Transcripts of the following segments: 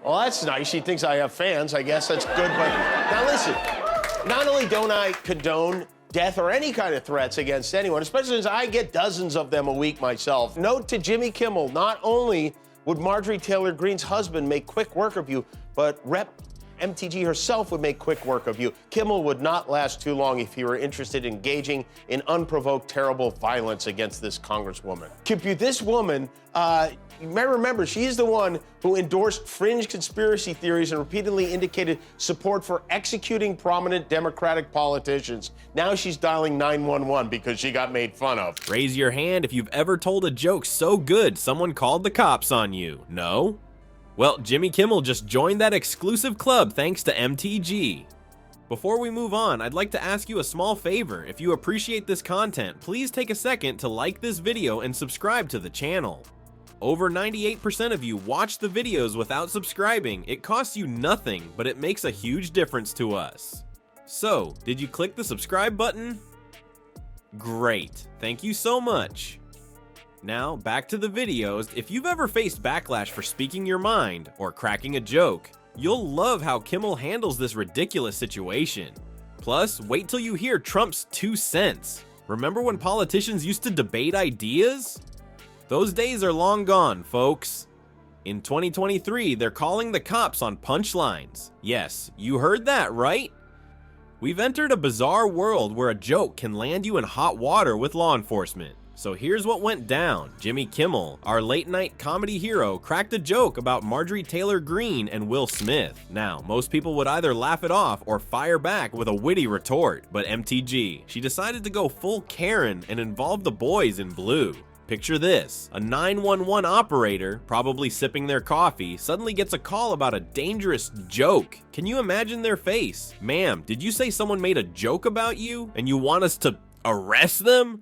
Well, that's nice. She thinks I have fans. I guess that's good. But now listen, not only don't I condone death or any kind of threats against anyone, especially since I get dozens of them a week myself. Note to Jimmy Kimmel, not only would Marjorie Taylor Greene's husband make quick work of you, but Rep. MTG herself would make quick work of you. Kimmel would not last too long if he were interested in engaging in unprovoked, terrible violence against this congresswoman. This woman, you may remember, she's the one who endorsed fringe conspiracy theories and repeatedly indicated support for executing prominent Democratic politicians. Now she's dialing 911 because she got made fun of. Raise your hand if you've ever told a joke so good someone called the cops on you. No? Well, Jimmy Kimmel just joined that exclusive club thanks to MTG. Before we move on, I'd like to ask you a small favor. If you appreciate this content, please take a second to like this video and subscribe to the channel. Over 98% of you watch the videos without subscribing. It costs you nothing, but it makes a huge difference to us. So, did you click the subscribe button? Great, thank you so much. Now, back to the videos. If you've ever faced backlash for speaking your mind or cracking a joke, you'll love how Kimmel handles this ridiculous situation. Plus, wait till you hear Trump's 2 cents. Remember when politicians used to debate ideas? Those days are long gone, folks. In 2023, they're calling the cops on punchlines. Yes, you heard that right. We've entered a bizarre world where a joke can land you in hot water with law enforcement. So here's what went down. Jimmy Kimmel, our late-night comedy hero, cracked a joke about Marjorie Taylor Greene and Will Smith. Now, most people would either laugh it off or fire back with a witty retort, but MTG, she decided to go full Karen and involve the boys in blue. Picture this, a 911 operator, probably sipping their coffee, suddenly gets a call about a dangerous joke. Can you imagine their face? Ma'am, did you say someone made a joke about you and you want us to arrest them?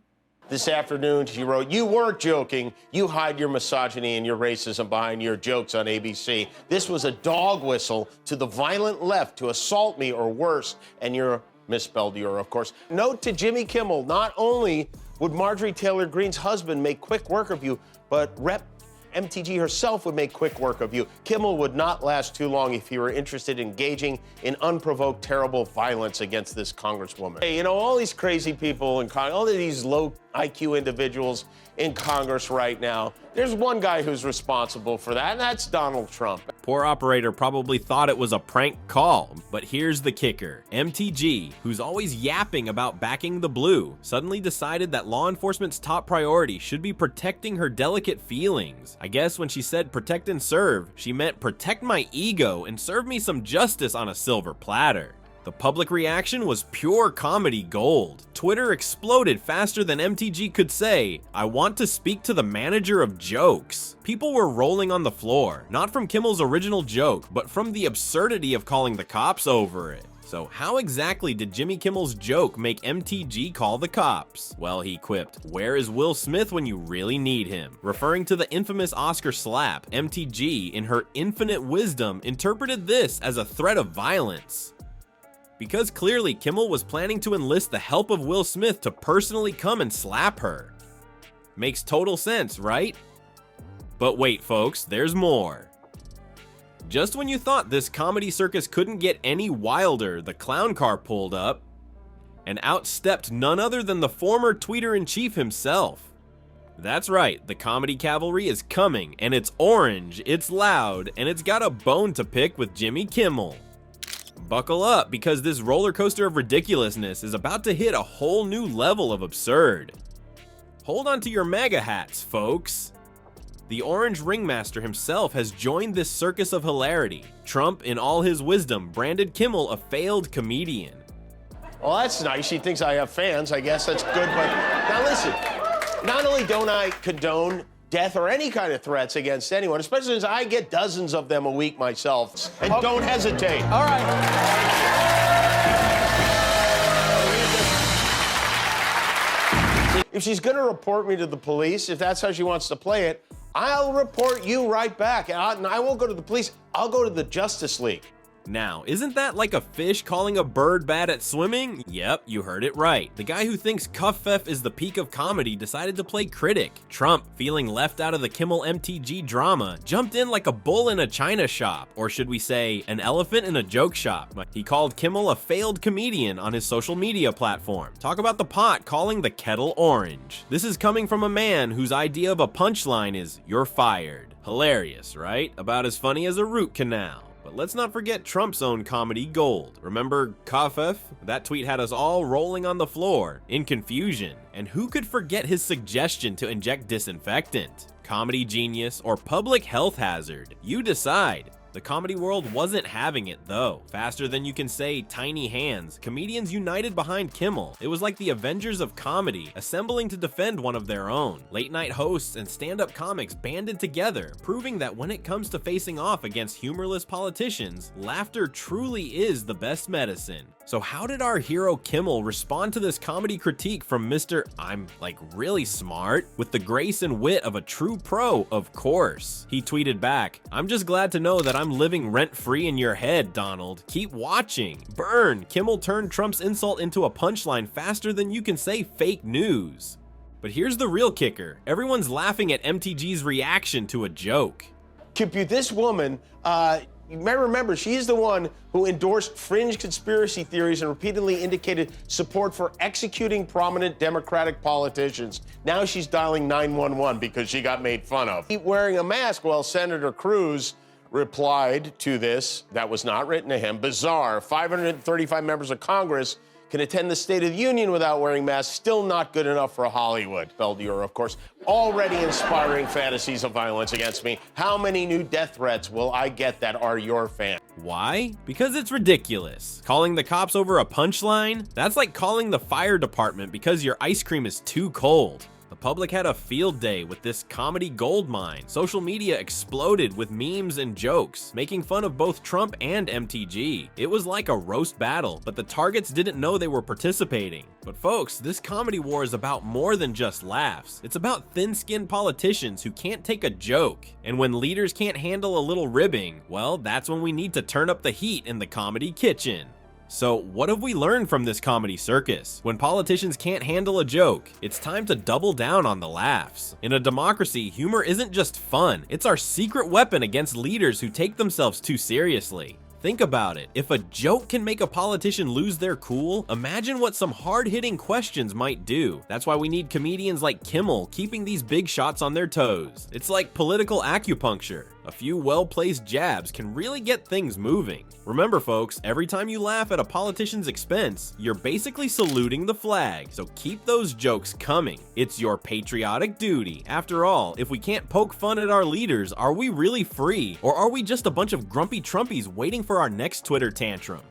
This afternoon, she wrote, "You weren't joking. You hide your misogyny and your racism behind your jokes on ABC. This was a dog whistle to the violent left to assault me or worse." And you're misspelled "you're," of course. Note to Jimmy Kimmel, not only would Marjorie Taylor Greene's husband make quick work of you, but Rep. MTG herself would make quick work of you. Kimmel would not last too long if he were interested in engaging in unprovoked, terrible violence against this congresswoman. Hey, you know, all these crazy people in Congress, all of these low IQ individuals in Congress right now, there's one guy who's responsible for that, and that's Donald Trump. Poor operator probably thought it was a prank call, but here's the kicker. MTG, who's always yapping about backing the blue, suddenly decided that law enforcement's top priority should be protecting her delicate feelings. I guess when she said protect and serve, she meant protect my ego and serve me some justice on a silver platter. The public reaction was pure comedy gold. Twitter exploded faster than MTG could say, "I want to speak to the manager of jokes." People were rolling on the floor, not from Kimmel's original joke, but from the absurdity of calling the cops over it. So how exactly did Jimmy Kimmel's joke make MTG call the cops? Well, he quipped, "Where is Will Smith when you really need him?" Referring to the infamous Oscar slap, MTG, in her infinite wisdom, interpreted this as a threat of violence. Because clearly Kimmel was planning to enlist the help of Will Smith to personally come and slap her. Makes total sense, right? But wait, folks, there's more. Just when you thought this comedy circus couldn't get any wilder, the clown car pulled up and outstepped none other than the former tweeter-in-chief himself. That's right, the comedy cavalry is coming, and it's orange, it's loud, and it's got a bone to pick with Jimmy Kimmel. Buckle up, because this roller coaster of ridiculousness is about to hit a whole new level of absurd. Hold on to your MAGA hats, folks. The Orange Ringmaster himself has joined this circus of hilarity. Trump, in all his wisdom, branded Kimmel a failed comedian. Well, that's nice. She thinks I have fans. I guess that's good. But now listen, not only don't I condone death or any kind of threats against anyone, especially since I get dozens of them a week myself. And don't hesitate. All right. If she's going to report me to the police, if that's how she wants to play it, I'll report you right back. And I won't go to the police. I'll go to the Justice League. Now, isn't that like a fish calling a bird bad at swimming? Yep, you heard it right. The guy who thinks Cuff is the peak of comedy decided to play critic. Trump, feeling left out of the Kimmel MTG drama, jumped in like a bull in a china shop, or should we say, an elephant in a joke shop. He called Kimmel a failed comedian on his social media platform. Talk about the pot calling the kettle orange. This is coming from a man whose idea of a punchline is, "You're fired." Hilarious, right? About as funny as a root canal. But let's not forget Trump's own comedy gold. Remember Kafef? That tweet had us all rolling on the floor in confusion. And who could forget his suggestion to inject disinfectant? Comedy genius or public health hazard? You decide. The comedy world wasn't having it though. Faster than you can say tiny hands, comedians united behind Kimmel. It was like the Avengers of comedy, assembling to defend one of their own. Late night hosts and stand-up comics banded together, proving that when it comes to facing off against humorless politicians, laughter truly is the best medicine. So how did our hero Kimmel respond to this comedy critique from Mr. I'm like really smart? With the grace and wit of a true pro, of course. He tweeted back, "I'm just glad to know that I'm living rent-free in your head, Donald. Keep watching." Burn! Kimmel turned Trump's insult into a punchline faster than you can say fake news. But here's the real kicker. Everyone's laughing at MTG's reaction to a joke. Compute this woman, you may remember, she's the one who endorsed fringe conspiracy theories and repeatedly indicated support for executing prominent Democratic politicians. Now she's dialing 911 because she got made fun of. Wearing a mask while Senator Cruz replied to this, that was not written to him. Bizarre. 535 members of Congress can attend the State of the Union without wearing masks. Still not good enough for Hollywood. Beldier, of course, already inspiring fantasies of violence against me. How many new death threats will I get that are your fan? Why? Because it's ridiculous. Calling the cops over a punchline? That's like calling the fire department because your ice cream is too cold. The public had a field day with this comedy goldmine. Social media exploded with memes and jokes, making fun of both Trump and MTG. It was like a roast battle, but the targets didn't know they were participating. But folks, this comedy war is about more than just laughs. It's about thin-skinned politicians who can't take a joke. And when leaders can't handle a little ribbing, well, that's when we need to turn up the heat in the comedy kitchen. So what have we learned from this comedy circus? When politicians can't handle a joke, it's time to double down on the laughs. In a democracy, humor isn't just fun, it's our secret weapon against leaders who take themselves too seriously. Think about it. If a joke can make a politician lose their cool, imagine what some hard-hitting questions might do. That's why we need comedians like Kimmel keeping these big shots on their toes. It's like political acupuncture. A few well-placed jabs can really get things moving. Remember folks, every time you laugh at a politician's expense, you're basically saluting the flag, so keep those jokes coming. It's your patriotic duty. After all, if we can't poke fun at our leaders, are we really free? Or are we just a bunch of grumpy Trumpies waiting for our next Twitter tantrum?